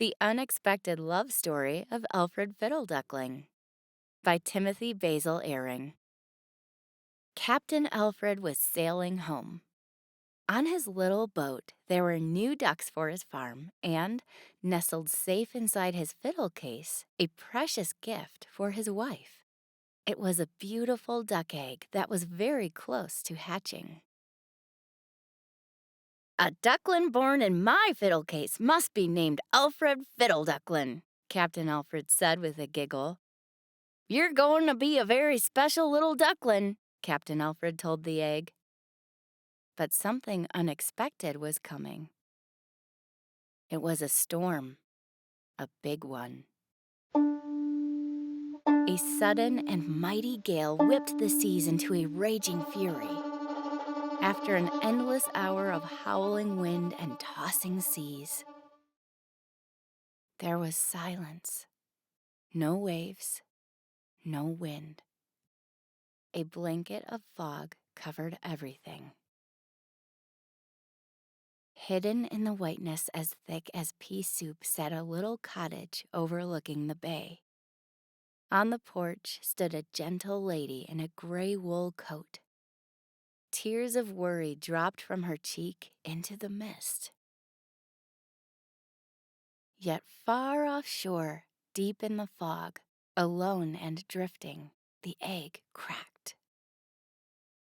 The Unexpected Love Story of Alfred Fiddleduckling by Timothy Basil Ering. Captain Alfred was sailing home. On his little boat, there were new ducks for his farm, and, nestled safe inside his fiddle case, a precious gift for his wife. It was a beautiful duck egg that was very close to hatching. "A duckling born in my fiddle case must be named Alfred Fiddleduckling," Captain Alfred said with a giggle. "You're going to be a very special little duckling," Captain Alfred told the egg. But something unexpected was coming. It was a storm, a big one. A sudden and mighty gale whipped the seas into a raging fury. After an endless hour of howling wind and tossing seas, there was silence. No waves, no wind. A blanket of fog covered everything. Hidden in the whiteness as thick as pea soup sat a little cottage overlooking the bay. On the porch stood a gentle lady in a gray wool coat. Tears of worry dropped from her cheek into the mist. Yet far offshore, deep in the fog, alone and drifting, the egg cracked.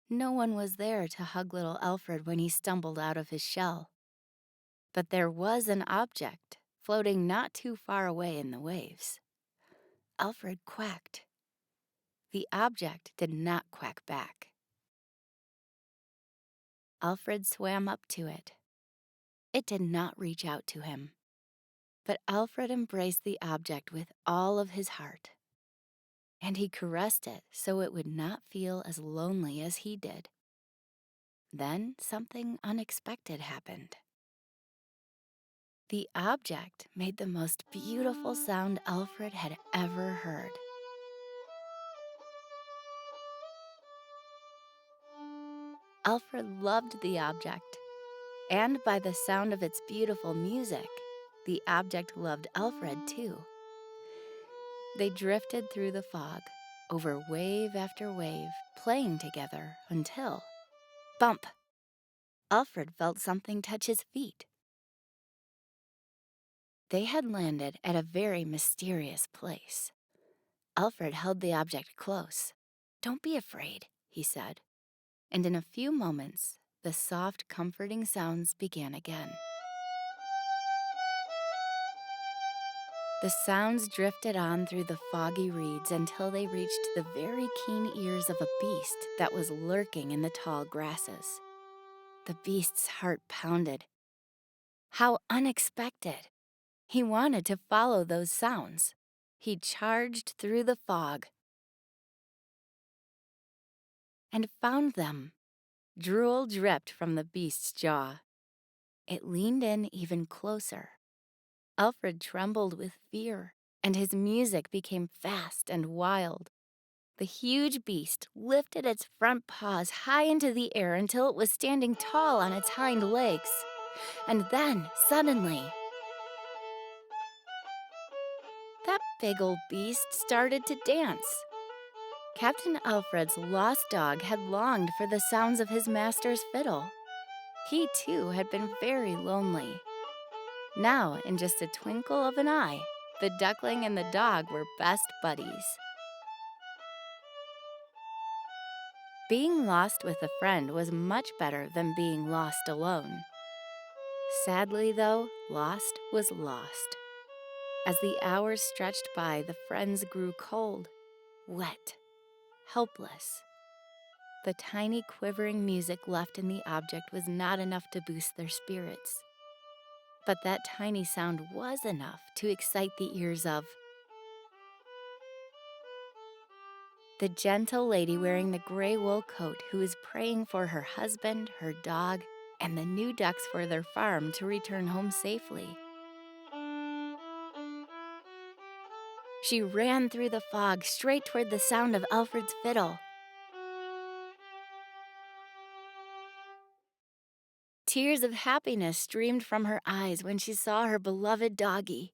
No one was there to hug little Alfred when he stumbled out of his shell. But there was an object floating not too far away in the waves. Alfred quacked. The object did not quack back. Alfred swam up to it. It did not reach out to him. But Alfred embraced the object with all of his heart. And he caressed it so it would not feel as lonely as he did. Then something unexpected happened. The object made the most beautiful sound Alfred had ever heard. Alfred loved the object, and by the sound of its beautiful music, the object loved Alfred too. They drifted through the fog, over wave after wave, playing together until, bump! Alfred felt something touch his feet. They had landed at a very mysterious place. Alfred held the object close. "Don't be afraid," he said. And in a few moments, the soft, comforting sounds began again. The sounds drifted on through the foggy reeds until they reached the very keen ears of a beast that was lurking in the tall grasses. The beast's heart pounded. How unexpected! He wanted to follow those sounds. He charged through the fog and found them. Drool dripped from the beast's jaw. It leaned in even closer. Alfred trembled with fear, and his music became fast and wild. The huge beast lifted its front paws high into the air until it was standing tall on its hind legs. And then, suddenly, that big old beast started to dance. Captain Alfred's lost dog had longed for the sounds of his master's fiddle. He, too, had been very lonely. Now, in just a twinkle of an eye, the duckling and the dog were best buddies. Being lost with a friend was much better than being lost alone. Sadly, though, lost was lost. As the hours stretched by, the friends grew cold, wet, helpless. The tiny quivering music left in the object was not enough to boost their spirits. But that tiny sound was enough to excite the ears of the gentle lady wearing the gray wool coat who was praying for her husband, her dog, and the new ducks for their farm to return home safely. She ran through the fog straight toward the sound of Alfred's fiddle. Tears of happiness streamed from her eyes when she saw her beloved doggie.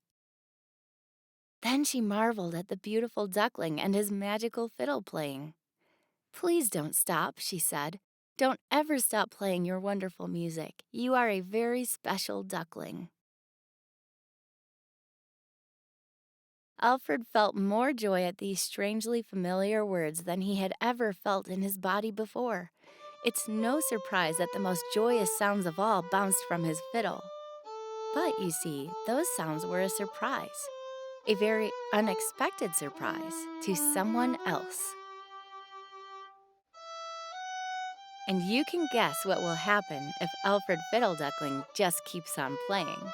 Then she marveled at the beautiful duckling and his magical fiddle playing. "Please don't stop," she said. "Don't ever stop playing your wonderful music. You are a very special duckling." Alfred felt more joy at these strangely familiar words than he had ever felt in his body before. It's no surprise that the most joyous sounds of all bounced from his fiddle. But you see, those sounds were a surprise, a very unexpected surprise to someone else. And you can guess what will happen if Alfred Fiddleduckling just keeps on playing.